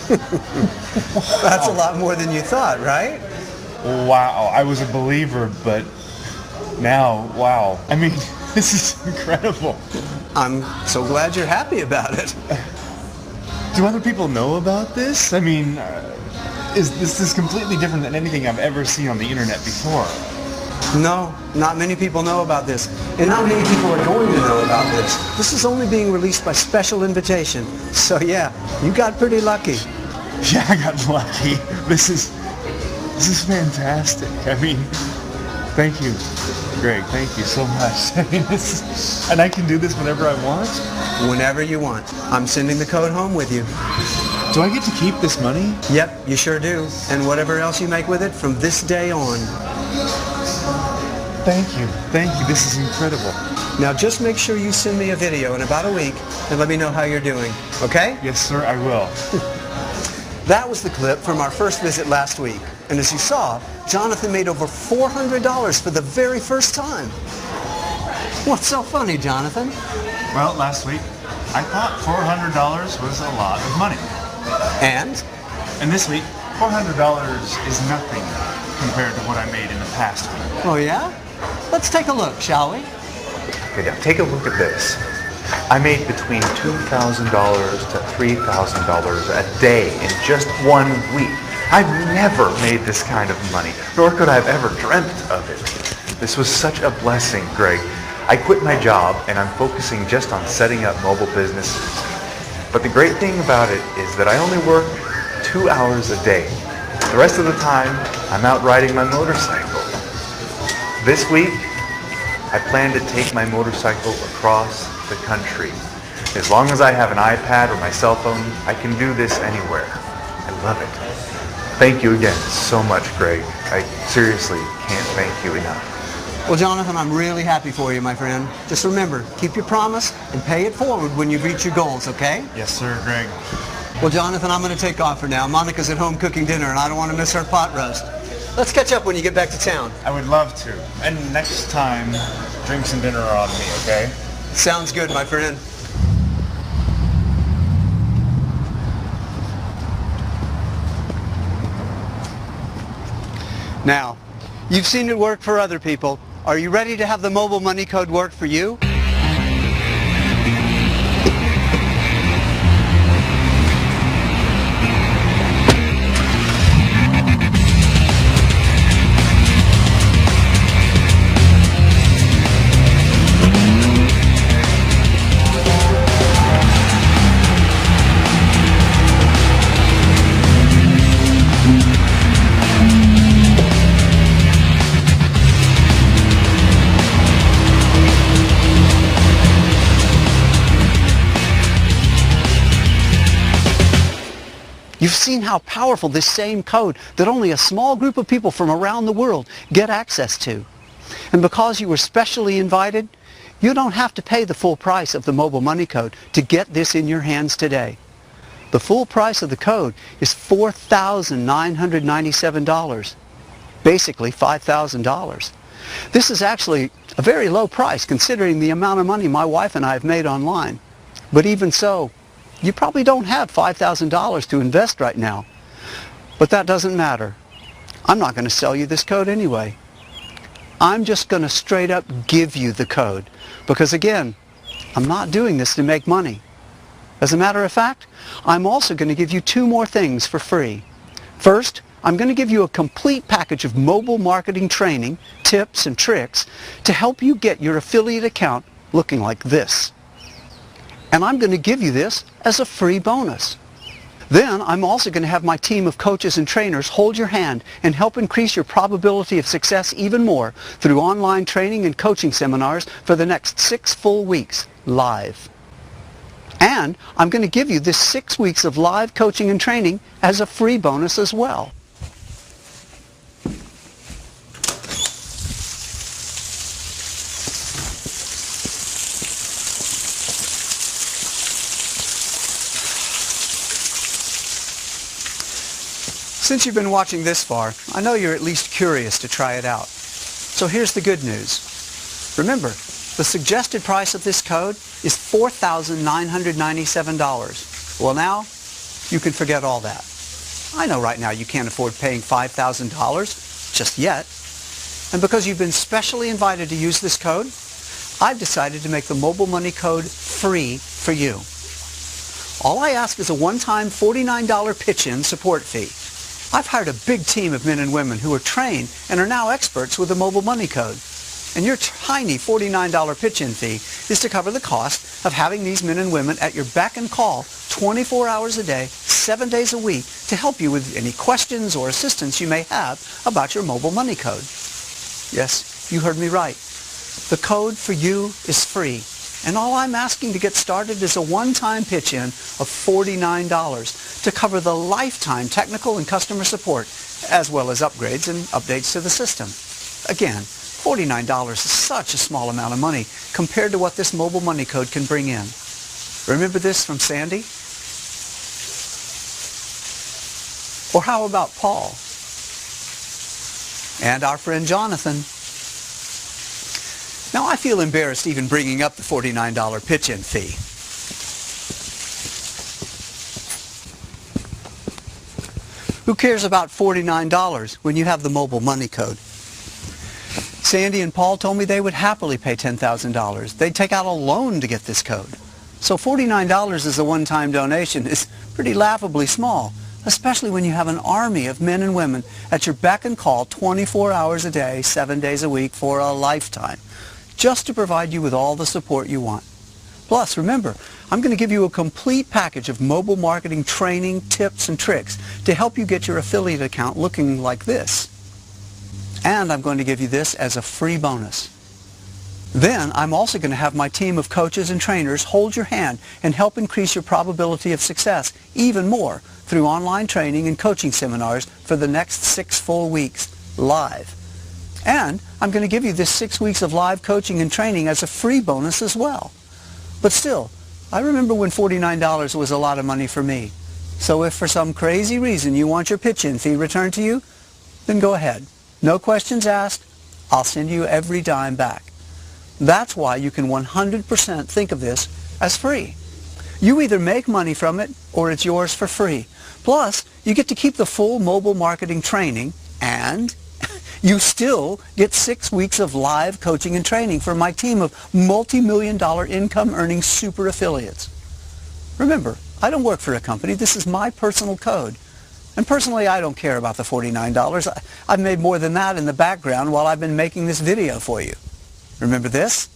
That's a lot more than you thought, right? Wow. I was a believer, but now, wow. I mean, this is incredible. I'm so glad you're happy about it. Do other people know about this? I mean, this is completely different than anything I've ever seen on the internet before. No, not many people know about this. And not many people are going to know about this. This is only being released by special invitation. So yeah, you got pretty lucky. Yeah, I got lucky. This is fantastic. I mean, thank you, Greg. Thank you so much. I mean, and I can do this whenever I want? Whenever you want. I'm sending the code home with you. Do I get to keep this money? Yep, you sure do. And whatever else you make with it from this day on. Thank you. Thank you. This is incredible. Now just make sure you send me a video in about a week and let me know how you're doing. Okay? Yes, sir, I will. That was the clip from our first visit last week. And as you saw, Jonathan made over $400 for the very first time. What's so funny, Jonathan? Well, last week, I thought $400 was a lot of money. And? And this week, $400 is nothing compared to what I made in the past week. Oh, yeah? Let's take a look, shall we? Okay, now take a look at this. I made between $2,000 to $3,000 a day in just 1 week. I've never made this kind of money, nor could I have ever dreamt of it. This was such a blessing, Greg. I quit my job and I'm focusing just on setting up mobile businesses. But the great thing about it is that I only work 2 hours a day. The rest of the time, I'm out riding my motorcycle. This week, I plan to take my motorcycle across the country. As long as I have an iPad or my cell phone, I can do this anywhere. I love it. Thank you again so much, Greg. I seriously can't thank you enough. Well, Jonathan, I'm really happy for you, my friend. Just remember, keep your promise and pay it forward when you reach your goals, okay? Yes, sir, Greg. Well, Jonathan, I'm going to take off for now. Monica's at home cooking dinner, and I don't want to miss her pot roast. Let's catch up when you get back to town. I would love to. And next time, drinks and dinner are on me, okay? Sounds good, my friend. Now, you've seen it work for other people. Are you ready to have the mobile money code work for you? You've seen how powerful this same code that only a small group of people from around the world get access to. And because you were specially invited, you don't have to pay the full price of the mobile money code to get this in your hands today. The full price of the code is $4,997, basically $5,000. This is actually a very low price considering the amount of money my wife and I have made online. But even so, you probably don't have $5,000 to invest right now. But that doesn't matter. I'm not going to sell you this code anyway. I'm just going to straight up give you the code. Because again, I'm not doing this to make money. As a matter of fact, I'm also going to give you two more things for free. First, I'm going to give you a complete package of mobile marketing training, tips, and tricks to help you get your affiliate account looking like this. And I'm going to give you this as a free bonus. Then I'm also going to have my team of coaches and trainers hold your hand and help increase your probability of success even more through online training and coaching seminars for the next 6 full weeks live. And I'm going to give you this 6 weeks of live coaching and training as a free bonus as well. Since you've been watching this far, I know you're at least curious to try it out. So here's the good news. Remember, the suggested price of this code is $4,997. Well now, you can forget all that. I know right now you can't afford paying $5,000 just yet. And because you've been specially invited to use this code, I've decided to make the mobile money code free for you. All I ask is a one-time $49 pitch-in support fee. I've hired a big team of men and women who are trained and are now experts with the mobile money code. And your tiny $49 pitch-in fee is to cover the cost of having these men and women at your beck and call 24 hours a day, 7 days a week to help you with any questions or assistance you may have about your mobile money code. Yes, you heard me right. The code for you is free. And all I'm asking to get started is a one-time pitch-in of $49 to cover the lifetime technical and customer support, as well as upgrades and updates to the system. Again, $49 is such a small amount of money compared to what this mobile money code can bring in. Remember this from Sandy? Or how about Paul? And our friend Jonathan? Now, I feel embarrassed even bringing up the $49 pitch-in fee. Who cares about $49 when you have the mobile money code? Sandy and Paul told me they would happily pay $10,000. They'd take out a loan to get this code. So $49 as a one-time donation is pretty laughably small, especially when you have an army of men and women at your beck and call 24 hours a day, 7 days a week for a lifetime, just to provide you with all the support you want. Plus, remember, I'm going to give you a complete package of mobile marketing training, tips, and tricks to help you get your affiliate account looking like this. And I'm going to give you this as a free bonus. Then, I'm also going to have my team of coaches and trainers hold your hand and help increase your probability of success even more through online training and coaching seminars for the next 6 full weeks, live. And I'm going to give you this 6 weeks of live coaching and training as a free bonus as well. But still, I remember when $49 was a lot of money for me. So if for some crazy reason you want your pitch-in fee returned to you, then go ahead. No questions asked. I'll send you every dime back. That's why you can 100% think of this as free. You either make money from it or it's yours for free. Plus, you get to keep the full mobile marketing training and you still get 6 weeks of live coaching and training from my team of multi-million-dollar income-earning super affiliates. Remember, I don't work for a company. This is my personal code. And personally, I don't care about the $49. I've made more than that in the background while I've been making this video for you. Remember this?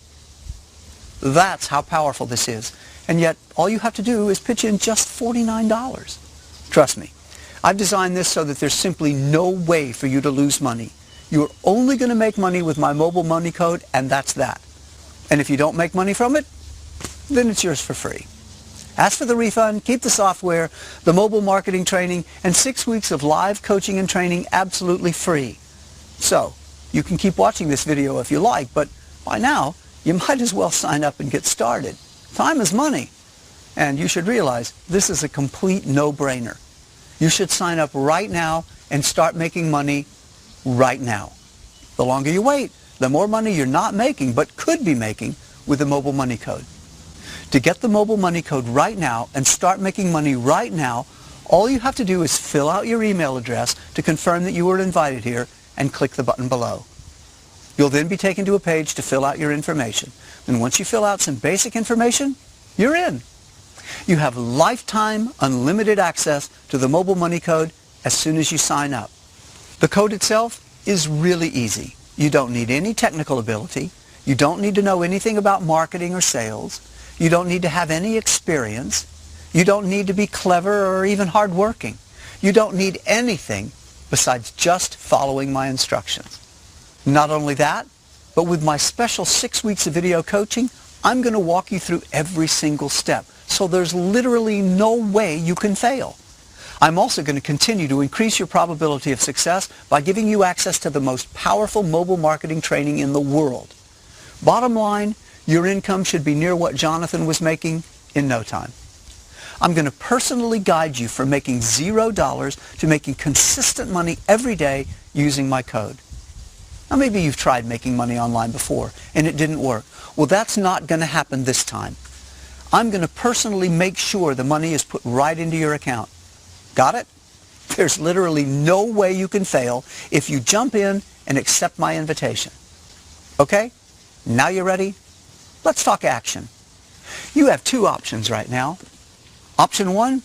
That's how powerful this is. And yet, all you have to do is pitch in just $49. Trust me, I've designed this so that there's simply no way for you to lose money. You're only going to make money with my mobile money code, and that's that. And if you don't make money from it, then it's yours for free. As for the refund, keep the software, the mobile marketing training, and 6 weeks of live coaching and training absolutely free. So, you can keep watching this video if you like, but by now, you might as well sign up and get started. Time is money. And you should realize this is a complete no-brainer. You should sign up right now and start making money right now. The longer you wait, the more money you're not making but could be making with the mobile money code. To get the mobile money code right now and start making money right now, all you have to do is fill out your email address to confirm that you were invited here and click the button below. You'll then be taken to a page to fill out your information. And once you fill out some basic information, you're in. You have lifetime unlimited access to the mobile money code as soon as you sign up. The code itself is really easy. You don't need any technical ability. You don't need to know anything about marketing or sales. You don't need to have any experience. You don't need to be clever or even hardworking. You don't need anything besides just following my instructions. Not only that, but with my special 6 weeks of video coaching, I'm going to walk you through every single step. So there's literally no way you can fail. I'm also going to continue to increase your probability of success by giving you access to the most powerful mobile marketing training in the world. Bottom line, your income should be near what Jonathan was making in no time. I'm going to personally guide you from making $0 to making consistent money every day using my code. Now maybe you've tried making money online before and it didn't work. Well, that's not going to happen this time. I'm going to personally make sure the money is put right into your account. Got it? There's literally no way you can fail if you jump in and accept my invitation. Okay? Now you're ready? Let's talk action. You have two options right now. Option one,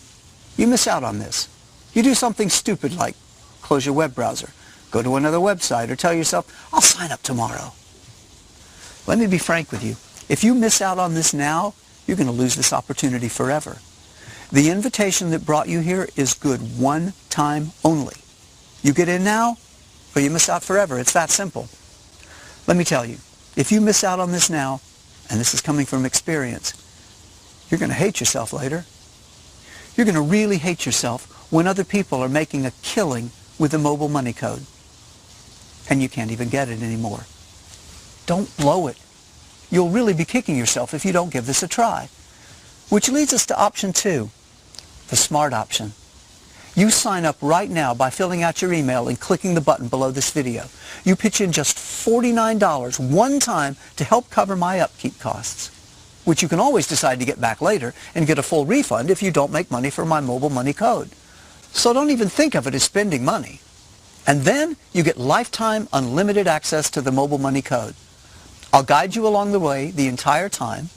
you miss out on this. You do something stupid like close your web browser, go to another website, or tell yourself, I'll sign up tomorrow. Let me be frank with you. If you miss out on this now, you're going to lose this opportunity forever. The invitation that brought you here is good one time only. You get in now, or you miss out forever. It's that simple. Let me tell you, if you miss out on this now, and this is coming from experience, you're going to hate yourself later. You're going to really hate yourself when other people are making a killing with the mobile money code, and you can't even get it anymore. Don't blow it. You'll really be kicking yourself if you don't give this a try. Which leads us to option two, the smart option. You sign up right now by filling out your email and clicking the button below this video. You pitch in just $49 one time to help cover my upkeep costs, which you can always decide to get back later and get a full refund if you don't make money for my mobile money code. So don't even think of it as spending money. And then you get lifetime unlimited access to the mobile money code. I'll guide you along the way the entire time,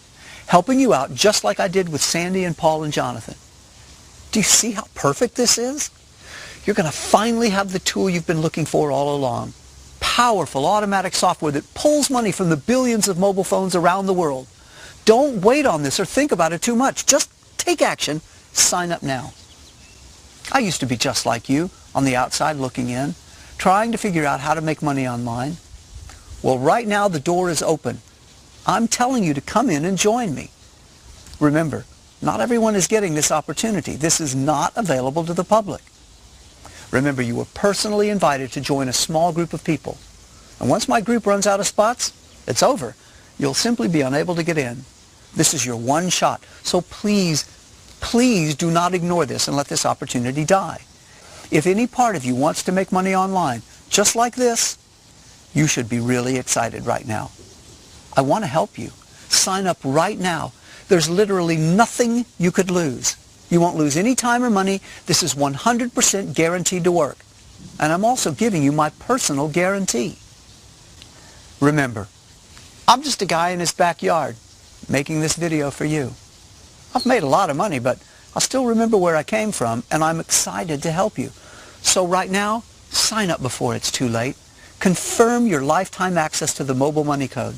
helping you out just like I did with Sandy and Paul and Jonathan. Do you see how perfect this is? You're going to finally have the tool you've been looking for all along. Powerful automatic software that pulls money from the billions of mobile phones around the world. Don't wait on this or think about it too much. Just take action. Sign up now. I used to be just like you, on the outside looking in, trying to figure out how to make money online. Well, right now the door is open. I'm telling you to come in and join me. Remember, not everyone is getting this opportunity. This is not available to the public. Remember, you were personally invited to join a small group of people. And once my group runs out of spots, it's over. You'll simply be unable to get in. This is your one shot. So please, please do not ignore this and let this opportunity die. If any part of you wants to make money online, just like this, you should be really excited right now. I want to help you. Sign up right now. There's literally nothing you could lose. You won't lose any time or money. This is 100% guaranteed to work. And I'm also giving you my personal guarantee. Remember, I'm just a guy in his backyard making this video for you. I've made a lot of money, but I still remember where I came from, and I'm excited to help you. So right now, sign up before it's too late. Confirm your lifetime access to the mobile money code.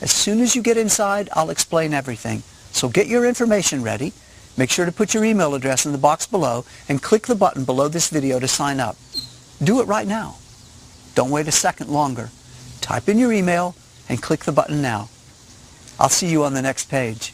As soon as you get inside, I'll explain everything. So get your information ready. Make sure to put your email address in the box below and click the button below this video to sign up. Do it right now. Don't wait a second longer. Type in your email and click the button now. I'll see you on the next page.